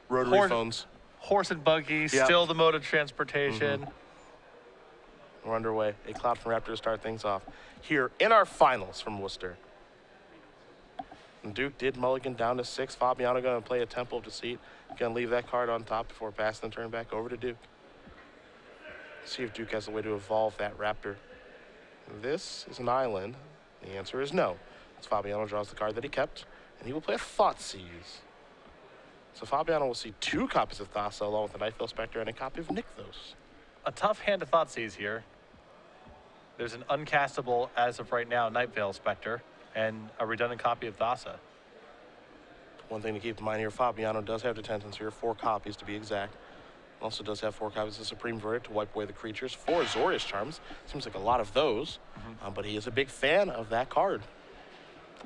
Rotary phones. Horse and buggy, still the mode of transportation. We're underway. A Cloud from Raptor to start things off here in our finals from Worcester. And Duke did mulligan down to 6. Fabiano going to play a Temple of Deceit. Going to leave that card on top before passing the turn back over to Duke. See if Duke has a way to evolve that Raptor. This is an island. The answer is no. As Fabiano draws the card that he kept, and he will play a Thoughtseize. So Fabiano will see 2 copies of Thassa along with a Nightveil Spectre and a copy of Nykthos. A tough hand to Thoughtseize here. There's an uncastable, as of right now, Nightveil Spectre and a redundant copy of Thassa. One thing to keep in mind here, Fabiano does have detentions here, 4 copies to be exact. Also does have 4 copies of Supreme Verdict to wipe away the creatures. 4 Azorius Charms. Seems like a lot of those, but he is a big fan of that card.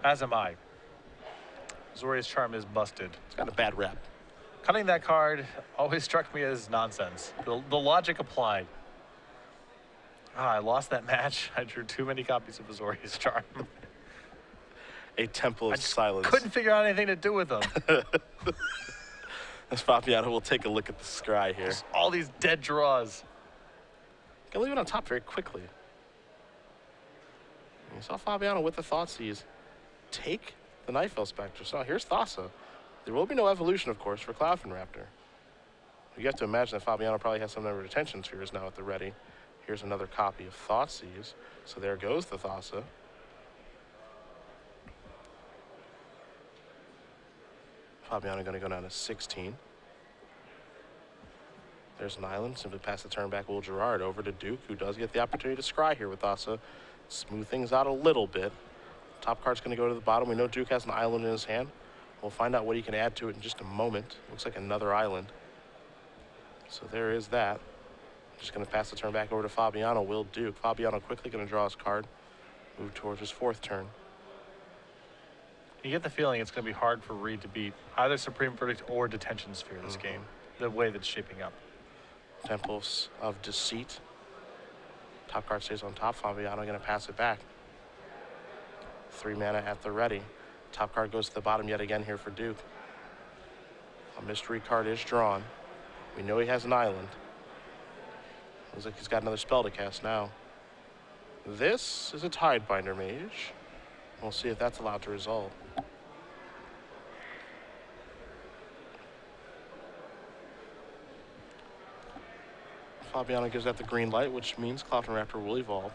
As am I. Azorius Charm is busted. It's got a bad rap. Cutting that card always struck me as nonsense. The logic applied. I lost that match. I drew too many copies of Azorius Charm. A Temple of Silence. Couldn't figure out anything to do with them. As Fabiano will take a look at the scry here. Just all these dead draws. Gonna leave it on top very quickly. You saw Fabiano with the Thoughtseize take the Nightveil Spectre. So here's Thassa. There will be no evolution, of course, for Cloudfin Raptor. You have to imagine that Fabiano probably has some number of detention spheres now at the ready. Here's another copy of Thoughtseize. So there goes the Thassa. Fabiano going to go down to 16. There's an island. Simply pass the turn back. Will Gerard over to Duke, who does get the opportunity to scry here with Thassa. Smooth things out a little bit. Top card's going to go to the bottom. We know Duke has an island in his hand. We'll find out what he can add to it in just a moment. Looks like another island. So there is that. Just going to pass the turn back over to Fabiano. Will Duke. Fabiano quickly going to draw his card. Move towards his 4th turn. You get the feeling it's going to be hard for Reid to beat either Supreme Verdict or Detention Sphere this game, the way that's shaping up. Temples of Deceit. Top card stays on top. Fabiano going to pass it back. 3 mana at the ready. Top card goes to the bottom yet again here for Duke. A mystery card is drawn. We know he has an island. Looks like he's got another spell to cast now. This is a Tidebinder Mage. We'll see if that's allowed to resolve. Fabiano gives that the green light, which means Cloudfin Raptor will evolve.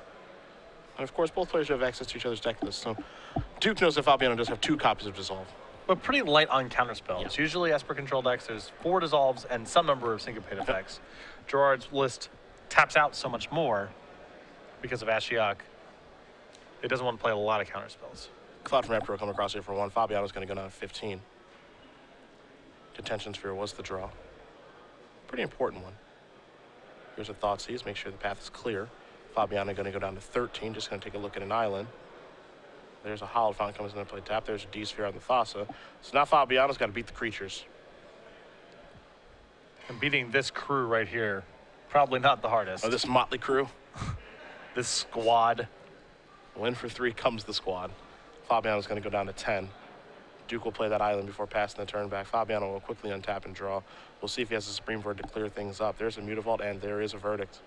And of course, both players have access to each other's deck list, so Duke knows that Fabiano does have 2 copies of Dissolve. But pretty light on counterspells. Yeah. Usually, Esper control decks, there's 4 Dissolves and some number of syncopate effects. Gerard's list taps out so much more because of Ashiok. It doesn't want to play a lot of counterspells. Cloudfin Raptor will come across here for 1. Fabiano's going to go down to 15. Detention Sphere was the draw. Pretty important one. Here's a Thoughtseize. Make sure the path is clear. Fabiano going to go down to 13. Just going to take a look at an island. There's a Hallowed Fountain comes into play tap. There's a D-Sphere on the Thassa. So now Fabiano's got to beat the creatures. And beating this crew right here, probably not the hardest. Oh, this motley crew? This squad. Win for 3 comes the squad. Fabiano's going to go down to 10. Duke will play that island before passing the turn back. Fabiano will quickly untap and draw. We'll see if he has a Supreme Verdict to clear things up. There's a Mutavault, and there is a Verdict.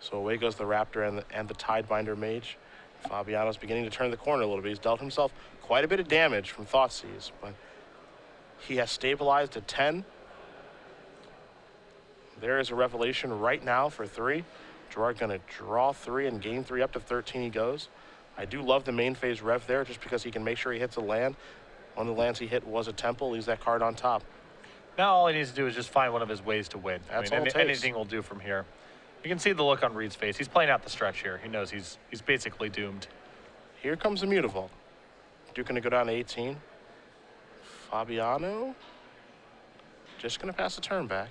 So away goes the Raptor and the Tidebinder Mage. Fabiano's beginning to turn the corner a little bit. He's dealt himself quite a bit of damage from Thoughtseize, but he has stabilized at 10. There is a Revelation right now for 3. Gerard going to draw 3 and gain 3 up to 13 he goes. I do love the main phase Rev there just because he can make sure he hits a land. One of the lands he hit was a Temple, leaves that card on top. Now all he needs to do is just find one of his ways to win. That's all it takes. Anything will do from here. You can see the look on Reid's face. He's playing out the stretch here. He knows he's basically doomed. Here comes the Mutavault. Duke going to go down to 18. Fabiano just going to pass the turn back.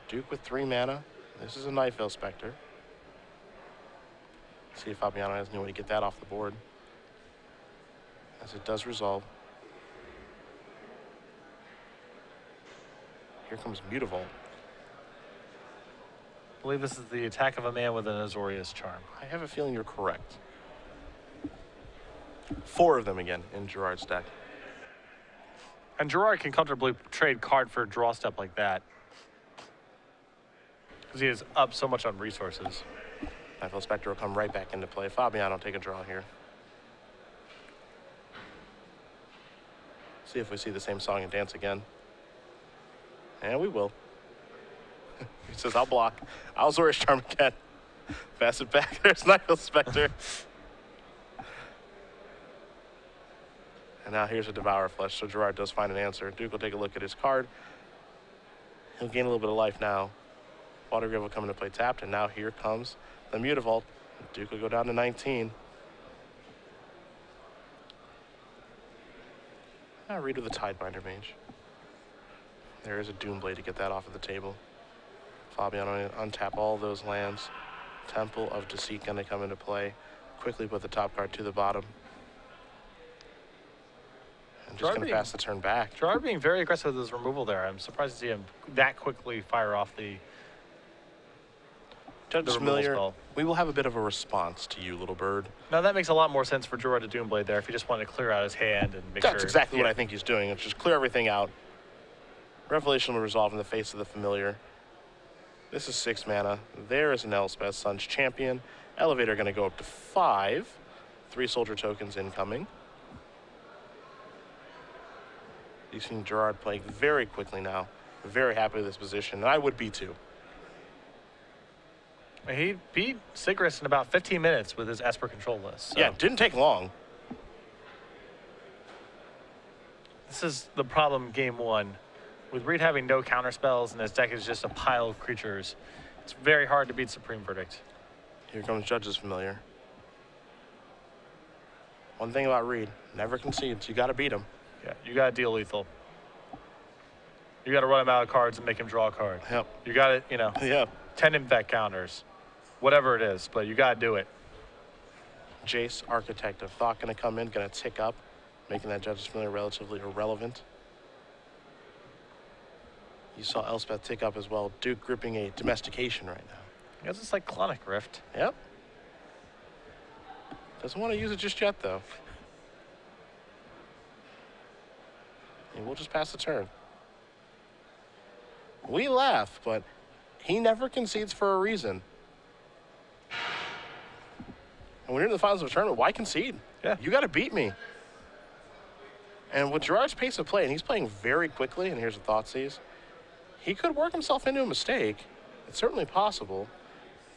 Duke with 3 mana. This is a Nightveil Spectre. See if Fabiano has any way to get that off the board. As it does resolve. Here comes Mutavault. I believe this is the attack of a man with an Azorius Charm. I have a feeling you're correct. 4 of them again in Gerard's deck. And Gerard can comfortably trade card for a draw step like that, because he is up so much on resources. Nightfall Spectre will come right back into play. Fabiano take a draw here. See if we see the same song and dance again. And we will. He says, I'll block. I'll Azorius Charm again. Pass it back. There's Nightfall Spectre. And now here's a Devour Flesh, so Gerard does find an answer. Duke will take a look at his card. He'll gain a little bit of life now. Water Grave will come into play tapped, and now here comes the Mutavault. Duke will go down to 19. Now Reid with the Tidebinder Mage. There is a Doomblade to get that off of the table. Fabiano untap all those lands. Temple of Deceit going to come into play. Quickly put the top card to the bottom. And just going to pass the turn back. Gerard being very aggressive with his removal there. I'm surprised to see him that quickly fire off the Judge Familiar, we will have a bit of a response to you, little bird. Now that makes a lot more sense for Gerard to Doomblade there if he just wanted to clear out his hand and make sure. That's exactly what I think he's doing. It's just clear everything out. Revelation will resolve in the face of the Familiar. This is 6 mana. There is an Elspeth, Sun's Champion. Elevator going to go up to 5. 3 soldier tokens incoming. You've seen Gerard playing very quickly now. Very happy with this position, and I would be too. He beat Sigris in about 15 minutes with his Esper control list. So. Yeah, it didn't take long. This is the problem game 1. With Reid having no counter spells and his deck is just a pile of creatures, it's very hard to beat Supreme Verdict. Here comes Judge's Familiar. One thing about Reid, never concedes. You got to beat him. Yeah, you got to deal lethal. You got to run him out of cards and make him draw a card. Yep. You got to, you know, yep. 10 infect counters, whatever it is, but you got to do it. Jace, Architect of Thought, going to come in, going to tick up, making that Judge's Familiar relatively irrelevant. You saw Elspeth tick up as well. Duke gripping a Domestication right now. He has a Cyclonic Rift. Yep. Doesn't want to use it just yet, though. And we'll just pass the turn. We laugh, but he never concedes for a reason. And when you're in the finals of a tournament, why concede? Yeah. You got to beat me. And with Gerard's pace of play, and he's playing very quickly, and here's a Thoughtseize, he could work himself into a mistake. It's certainly possible.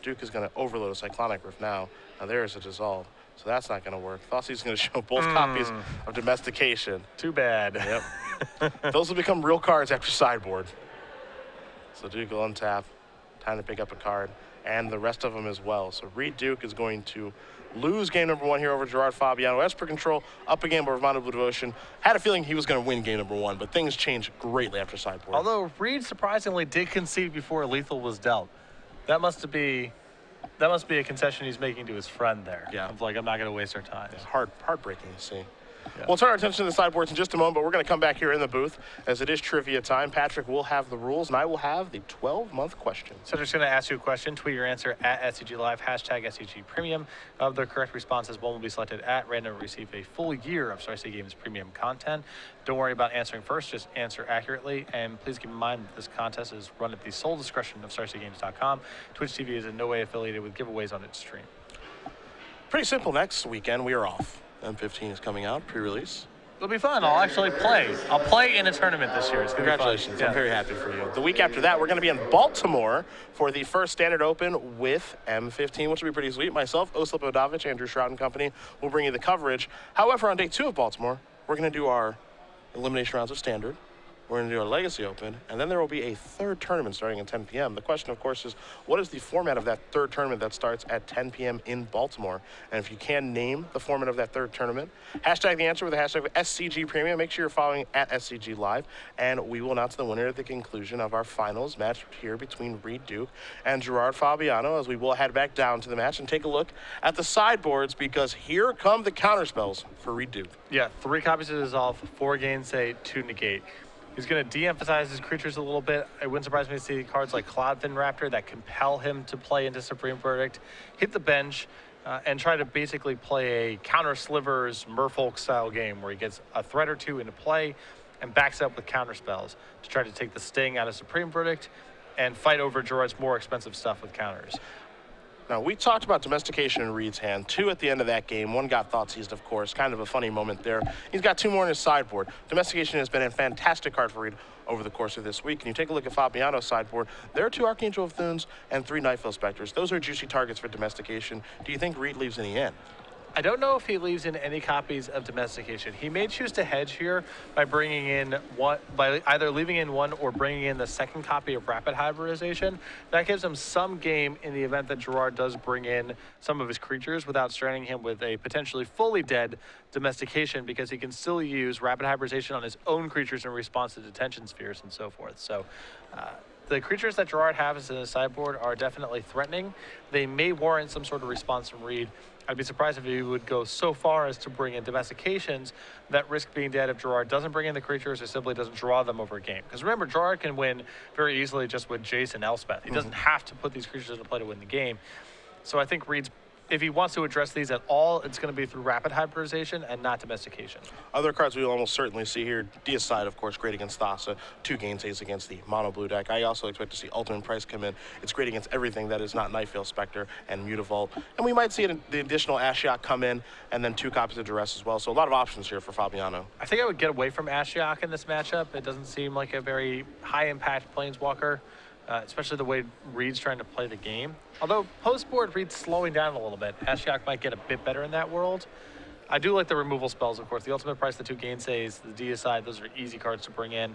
Duke is going to overload a Cyclonic Rift now. Now there's a Dissolve, so that's not going to work. Thoughtseize is going to show both copies of Domestication. Too bad. Yep. Those will become real cards after sideboard. So Duke will untap. Time to pick up a card. And the rest of them as well. So Reid Duke is going to lose game number 1 here over Gerard Fabiano. Esper Control up a game over Mono Blue Devotion. Had a feeling he was going to win game number 1, but things changed greatly after sideboard. Although Reid surprisingly did concede before lethal was dealt. That must be a concession he's making to his friend there. Yeah. Of like, I'm not going to waste our time. It's heartbreaking to see. Yeah. We'll turn our attention to the sideboards in just a moment, but we're going to come back here in the booth as it is trivia time. Patrick will have the rules, and I will have the 12-month question. So I'm just going to ask you a question. Tweet your answer at SCG Live, hashtag SCG Premium. Of the correct responses, one will be selected at random to receive a full year of Star City Games premium content. Don't worry about answering first, just answer accurately. And please keep in mind that this contest is run at the sole discretion of StarCityGames.com. Twitch TV is in no way affiliated with giveaways on its stream. Pretty simple. Next weekend, we are off. M15 is coming out, pre-release. It'll be fun. I'll actually play. I'll play in a tournament this year. It's gonna Congratulations. be fun. I'm very happy for you. The week after that, we're going to be in Baltimore for the first Standard Open with M15, which will be pretty sweet. Myself, Oslip Odavich, Andrew Shroud and Company will bring you the coverage. However, on day 2 of Baltimore, we're going to do our elimination rounds of Standard. We're going to do our Legacy Open, and then there will be a third tournament starting at 10 p.m. The question, of course, is what is the format of that third tournament that starts at 10 p.m. in Baltimore? And if you can name the format of that third tournament, hashtag the answer with the hashtag SCG Premium. Make sure you're following at SCG Live, and we will announce the winner at the conclusion of our finals match here between Reid Duke and Gerard Fabiano, as we will head back down to the match and take a look at the sideboards, because here come the counterspells for Reid Duke. Yeah, 3 copies of Dissolve, 4 Gainsay, 2 Negate. He's going to de-emphasize his creatures a little bit. It wouldn't surprise me to see cards like Cloudfin Raptor that compel him to play into Supreme Verdict, hit the bench, and try to basically play a counter slivers Merfolk style game where he gets a threat or 2 into play, and backs up with counterspells to try to take the sting out of Supreme Verdict and fight over Gerard's more expensive stuff with counters. Now, we talked about domestication in Reid's hand. 2 at the end of that game. 1 got thought seized, of course. Kind of a funny moment there. He's got 2 more in his sideboard. Domestication has been a fantastic card for Reid over the course of this week. And you take a look at Fabiano's sideboard. There are 2 Archangel of Thunes and 3 Nightveil Specters. Those are juicy targets for domestication. Do you think Reid leaves any in? I don't know if he leaves in any copies of domestication. He may choose to hedge here by bringing in one, by either leaving in 1 or bringing in the 2nd copy of rapid hybridization. That gives him some game in the event that Gerard does bring in some of his creatures without stranding him with a potentially fully dead domestication, because he can still use rapid hybridization on his own creatures in response to detention spheres and so forth. So the creatures that Gerard has in his sideboard are definitely threatening. They may warrant some sort of response from Reid. I'd be surprised if he would go so far as to bring in domestications that risk being dead if Gerard doesn't bring in the creatures or simply doesn't draw them over a game. Because remember, Gerard can win very easily just with Jace and Elspeth. He doesn't have to put these creatures into play to win the game. So I think Reid's, if he wants to address these at all, it's going to be through rapid hybridization and not domestication. Other cards we will almost certainly see here. Deicide, of course, great against Thassa. 2 gainsays against the mono blue deck. I also expect to see Ultimate Price come in. It's great against everything that is not Nightveil Spectre and Mutavault. And we might see the additional Ashiok come in, and then 2 copies of Duress as well. So a lot of options here for Fabiano. I think I would get away from Ashiok in this matchup. It doesn't seem like a very high-impact Planeswalker. Especially the way Reid's trying to play the game. Although post-board, Reid's slowing down a little bit. Ashiok might get a bit better in that world. I do like the removal spells, of course. The Ultimate Price, the 2 gainsays, the Deicide, those are easy cards to bring in.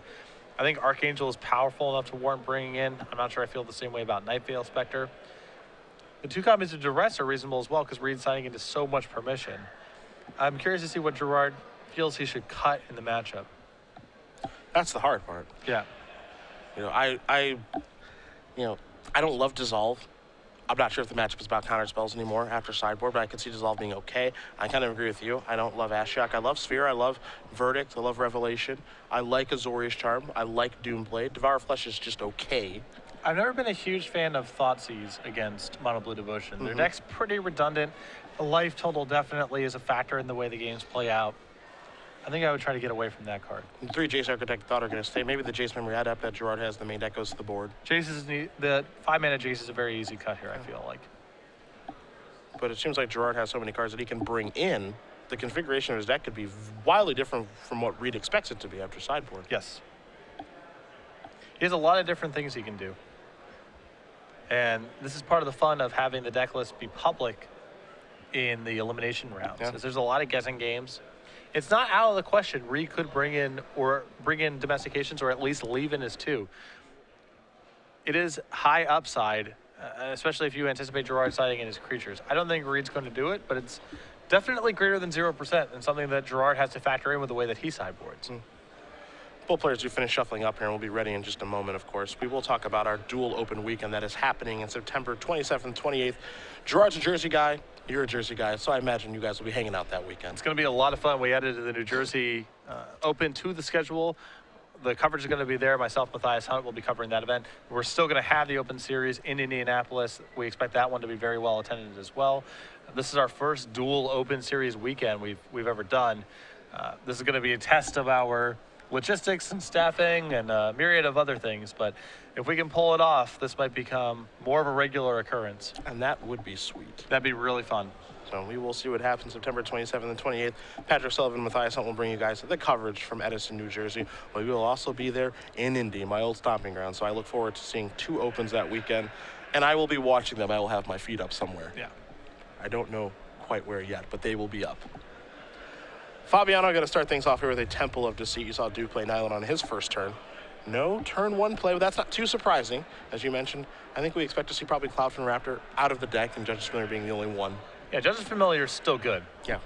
I think Archangel is powerful enough to warrant bringing in. I'm not sure I feel the same way about Nightveil Spectre. The 2 copies of Duress are reasonable as well because Reid's signing into so much permission. I'm curious to see what Gerard feels he should cut in the matchup. That's the hard part. Yeah. You know, I don't love Dissolve. I'm not sure if the matchup is about counter spells anymore after sideboard, but I could see Dissolve being okay. I kind of agree with you. I don't love Ashiok. I love Sphere. I love Verdict. I love Revelation. I like Azorius Charm. I like Doomblade. Devour Flesh is just okay. I've never been a huge fan of Thoughtseize against Mono Blue Devotion. Their deck's pretty redundant. The life total definitely is a factor in the way the games play out. I think I would try to get away from that card. 3 Jace Architect thought are going to stay. Maybe the Jace Memory Adept that Gerard has, the main deck goes to the board. The 5-mana Jace is a very easy cut here, I feel like. But it seems like Gerard has so many cards that he can bring in. The configuration of his deck could be wildly different from what Reid expects it to be after sideboard. Yes. He has a lot of different things he can do. And this is part of the fun of having the deck list be public in the elimination rounds. Because there's a lot of guessing games. It's not out of the question. Reid could bring in domestications or at least leave in his 2. It is high upside, especially if you anticipate Gerard siding in his creatures. I don't think Reid's going to do it, but it's definitely greater than 0% and something that Gerard has to factor in with the way that he sideboards. Both players do finish shuffling up here, and we'll be ready in just a moment, of course. We will talk about our dual open weekend that is happening in September 27th, 28th. Gerard's a Jersey guy. You're a Jersey guy, so I imagine you guys will be hanging out that weekend. It's going to be a lot of fun. We added the New Jersey Open to the schedule. The coverage is going to be there. Myself, Matthias Hunt, will be covering that event. We're still going to have the Open Series in Indianapolis. We expect that one to be very well attended as well. This is our first dual Open Series weekend we've ever done. This is going to be a test of our logistics and staffing and a myriad of other things, but if we can pull it off, this might become more of a regular occurrence. And that would be sweet. That'd be really fun. So we will see what happens September 27th and 28th. Patrick Sullivan and Matthias Hunt will bring you guys the coverage from Edison, New Jersey. But we will also be there in Indy, my old stomping ground. So I look forward to seeing 2 opens that weekend, and I will be watching them. I will have my feet up somewhere. Yeah. I don't know quite where yet, but they will be up. Fabiano going to start things off here with a Temple of Deceit. You saw Duke play Nylon on his first turn. No turn 1 play, but that's not too surprising. As you mentioned, I think we expect to see probably Cloudfin Raptor out of the deck and Judge's Familiar being the only one. Yeah, Judge's Familiar is still good. Yeah.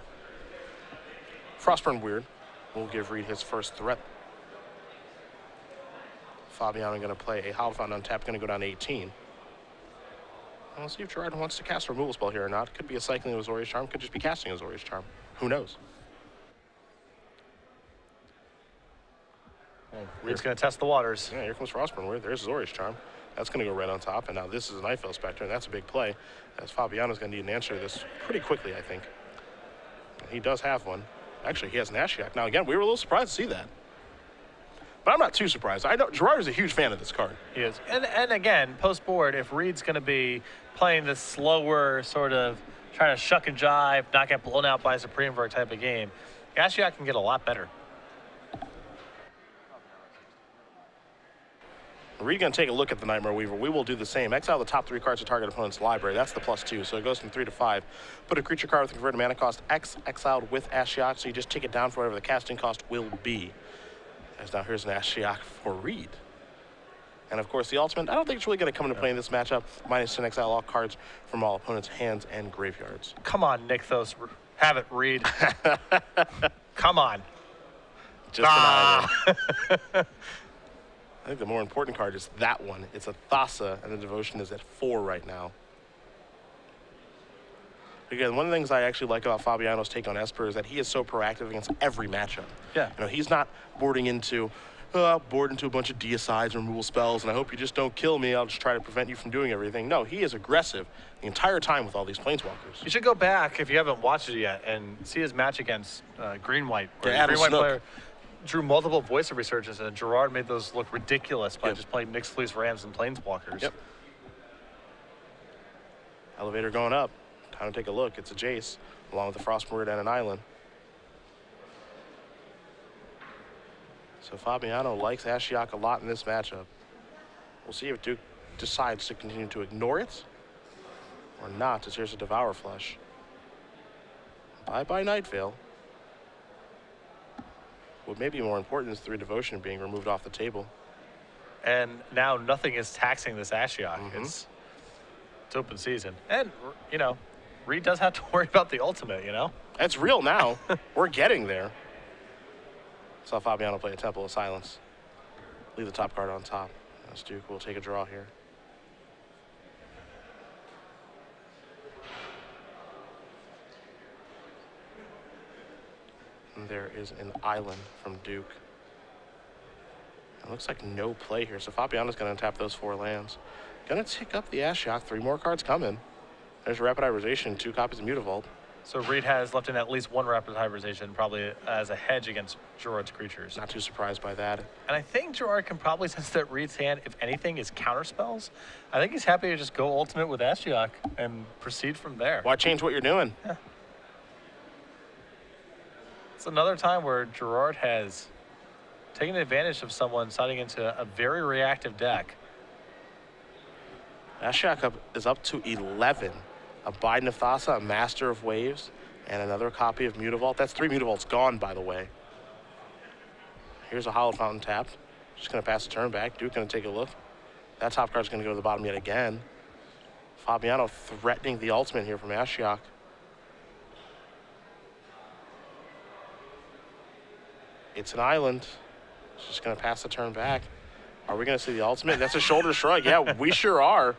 Frostburn Weird will give Reid his first threat. Fabiano going to play a Howlfound untapped, going to go down to 18. We'll see if Gerard wants to cast a removal spell here or not. Could be a cycling of Azorius Charm, could just be casting Azorius Charm. Who knows? Reid's going to test the waters. Yeah, here comes Frostburn Weird. There's Azorius Charm. That's going to go right on top. And now this is a Nightveil Spectre, and that's a big play. As Fabiano's going to need an answer to this pretty quickly, I think. He does have one. Actually, he has an Ashiok. Now, again, we were a little surprised to see that. But I'm not too surprised. I know Gerard is a huge fan of this card. He is. And again, post-board, if Reid's going to be playing this slower sort of trying to shuck and jive, not get blown out by a Supreme Vert type of game, Ashiok can get a lot better. Reid going to take a look at the Nightmare Weaver. We will do the same. Exile the top 3 cards to target opponent's library. That's the +2, so it goes from 3 to 5. Put a creature card with a converted mana cost X exiled with Ashiok, so you just take it down for whatever the casting cost will be. As now here's an Ashiok for Reid. And of course the ultimate, I don't think it's really going to come into play in this matchup. -10 exile all cards from all opponents' hands and graveyards. Come on, Nykthos. Have it, Reid. Come on. Just an island. I think the more important card is that one. It's a Thassa, and the devotion is at 4 right now. Again, one of the things I actually like about Fabiano's take on Esper is that he is so proactive against every matchup. Yeah. You know, he's not boarding into a bunch of deicides, removal spells, and I hope you just don't kill me. I'll just try to prevent you from doing everything. No, he is aggressive the entire time with all these planeswalkers. You should go back, if you haven't watched it yet, and see his match against Green-White. Yeah, the Green-White player drew multiple Voice of Resurgence, and Gerard made those look ridiculous by just playing Nyx, Fleas, Rams, and Planeswalkers. Yep. Elevator going up. Time to take a look. It's a Jace, along with the Frostmourne and an island. So Fabiano likes Ashiok a lot in this matchup. We'll see if Duke decides to continue to ignore it or not, as here's a Devour Flesh. Bye-bye Night Veil. What may be more important is 3 Devotion being removed off the table. And now nothing is taxing this Ashiok. It's open season. And, you know, Reid does have to worry about the ultimate, you know? It's real now. We're getting there. Saw Fabiano play a Temple of Silence. Leave the top card on top. As Duke will take a draw here. And there is an island from Duke. It looks like no play here, so Fabiano's going to tap those 4 lands. Going to tick up the Ashiok. 3 more cards coming. There's Rapid Hybridization, 2 copies of Mutavault. So Reid has left in at least 1 Rapid Hybridization, probably as a hedge against Gerard's creatures. Not too surprised by that. And I think Gerard can probably sense that Reid's hand, if anything, is counterspells. I think he's happy to just go ultimate with Ashiok and proceed from there. Why change what you're doing? Yeah. It's another time where Gerard has taken advantage of someone siding into a very reactive deck. Ashiok is up to 11. A Biden of Thassa, a Master of Waves, and another copy of Mutavault. That's 3 Mutavaults gone, by the way. Here's a Hallowed Fountain tapped. Just going to pass the turn back. Duke going to take a look. That top card's going to go to the bottom yet again. Fabiano threatening the ultimate here from Ashiok. It's an island. Just going to pass the turn back. Are we going to see the ultimate? That's a shoulder shrug. Yeah, we sure are.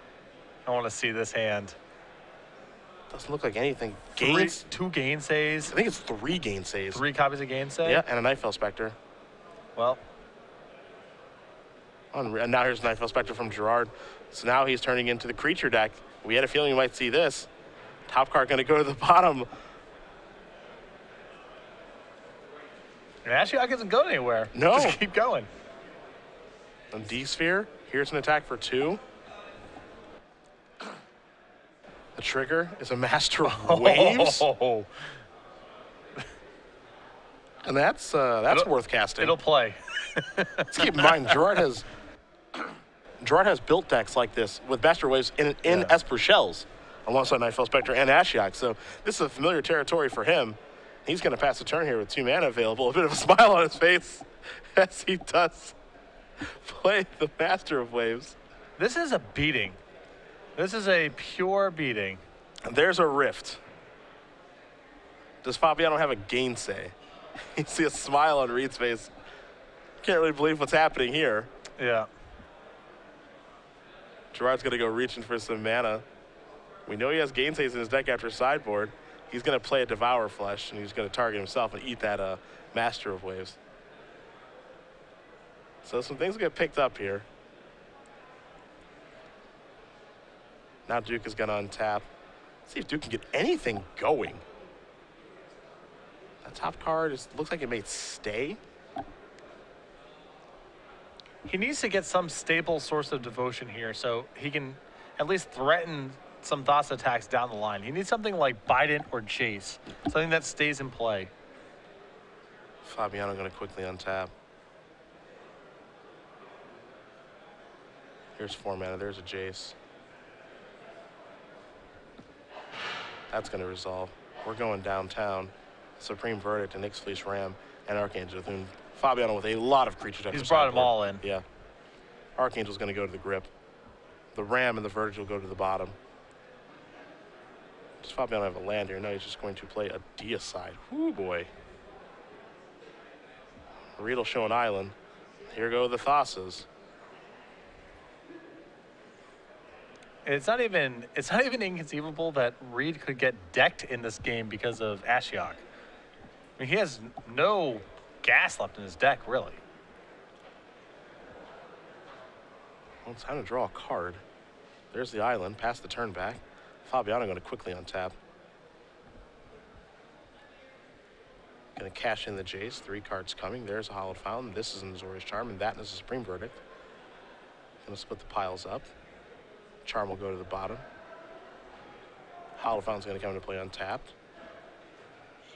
I want to see this hand. Doesn't look like anything. 2 Gainsays. I think it's 3 Gainsays. 3 copies of Gainsay? Yeah, and a Nightfell Spectre. Well. And now here's Nightfell Spectre from Gerard. So now he's turning into the creature deck. We had a feeling we might see this. Top card going to go to the bottom. And Ashiok isn't going anywhere. No. Just keep going. And D-Sphere. Here's an attack for 2. The trigger is a Master of Waves. Oh. And that's worth casting. It'll play. Let's keep in mind, Gerard has built decks like this with Master of Waves in Esper Shells alongside Nightfell Spectre and Ashiok. So this is a familiar territory for him. He's going to pass the turn here with 2 mana available. A bit of a smile on his face as he does play the Master of Waves. This is a beating. This is a pure beating. And there's a rift. Does Fabiano have a gainsay? You see a smile on Reid's face. Can't really believe what's happening here. Yeah. Gerard's going to go reaching for some mana. We know he has gainsays in his deck after sideboard. He's going to play a Devour Flesh, and he's going to target himself and eat that Master of Waves. So some things get picked up here. Now Duke is going to untap. Let's see if Duke can get anything going. That top card looks like it may stay. he needs to get some stable source of devotion here so he can at least threaten some Thassa attacks down the line. He needs something like Bident or Jace, something that stays in play. Fabiano going to quickly untap. Here's 4 mana. There's a Jace. That's going to resolve. We're going downtown. Supreme Verdict and Nyx Fleece Ram and Archangel. Fabiano with a lot of creature decks. He's brought them all in. Yeah. Archangel's going to go to the grip. The Ram and the Verdict will go to the bottom. Does Fabiano have a land here? No, he's just going to play a Deicide. Ooh, boy. Reid will show an island. Here go the Thassas. It's not even inconceivable that Reid could get decked in this game because of Ashiok. I mean, he has no gas left in his deck, really. Well, it's time to draw a card. There's the island, pass the turn back. Fabiano going to quickly untap. Going to cash in the Jace. 3 cards coming. There's a Hallowed Fountain. This is an Azorius Charm, and that is a Supreme Verdict. Going to split the piles up. Charm will go to the bottom. Hallowed Fountain's going to come into play untapped.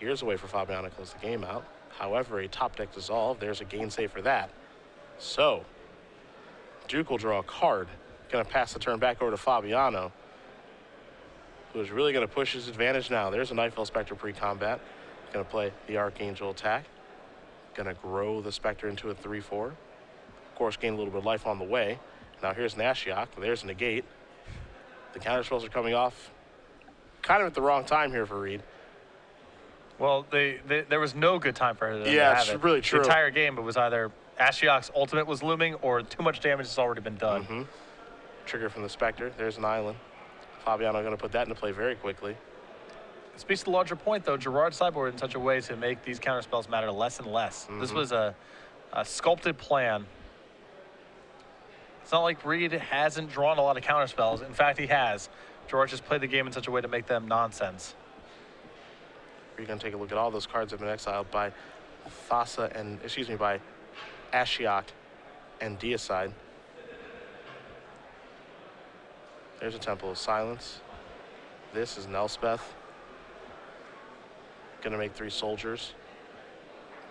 Here's a way for Fabiano to close the game out. However, a top deck dissolve. There's a gain save for that. So, Duke will draw a card. Going to pass the turn back over to Fabiano, who is really going to push his advantage now. There's a Nightfell Spectre pre-combat. Going to play the Archangel attack. Going to grow the Spectre into a 3/4. Of course, gain a little bit of life on the way. Now here's an Ashiok. There's a negate. The counterspells are coming off kind of at the wrong time here for Reid. Well, there was no good time for her to yeah, have it's it. really true. The entire game, it was either Ashiok's ultimate was looming or too much damage has already been done. Trigger from the Spectre. There's an island. Fabiano going to put that into play very quickly. It speaks to the larger point, though. Gerard sideboarded in such a way to make these counterspells matter less and less. This was a sculpted plan. It's not like Reid hasn't drawn a lot of counterspells. In fact, he has. Gerard just played the game in such a way to make them nonsense. We're going to take a look at all those cards that have been exiled by by Ashiok and Deicide. There's a Temple of Silence. This is an Elspeth. Going to make 3 soldiers.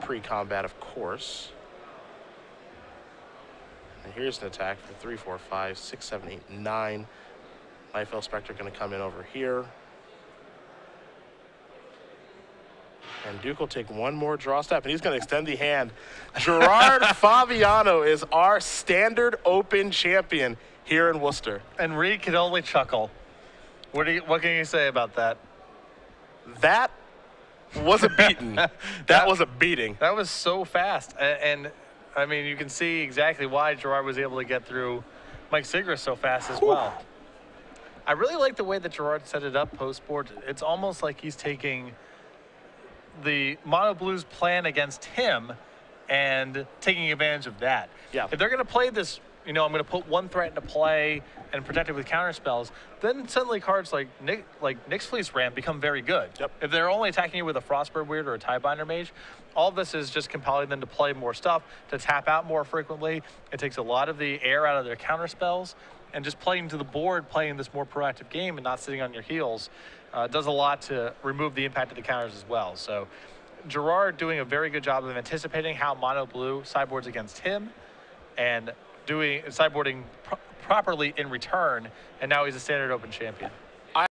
Pre-combat, of course. And here's an attack for 3, 4, 5, 6, 7, 8, 9. Nightfell Spectre going to come in over here. And Duke will take one more draw step, and he's going to extend the hand. Gerard Fabiano is our standard open champion here in Worcester. And Reid can only chuckle. What can you say about that? That was a beating. that was a beating. That was so fast. And I mean, you can see exactly why Gerard was able to get through Mike Sigris so fast as well. I really like the way that Gerard set it up post-board. It's almost like he's taking the Mono Blues plan against him and taking advantage of that. Yeah. If they're going to play this, I'm going to put one threat into play and protect it with counterspells, then suddenly cards like Nyx Fleece Ram become very good. Yep. If they're only attacking you with a Frostbird Weird or a Tiebinder Mage, all of this is just compelling them to play more stuff, to tap out more frequently. It takes a lot of the air out of their counterspells, and just playing to the board, playing this more proactive game and not sitting on your heels does a lot to remove the impact of the counters as well. So Gerard doing a very good job of anticipating how Mono Blue sideboards against him and doing sideboarding properly in return, and now he's a standard open champion.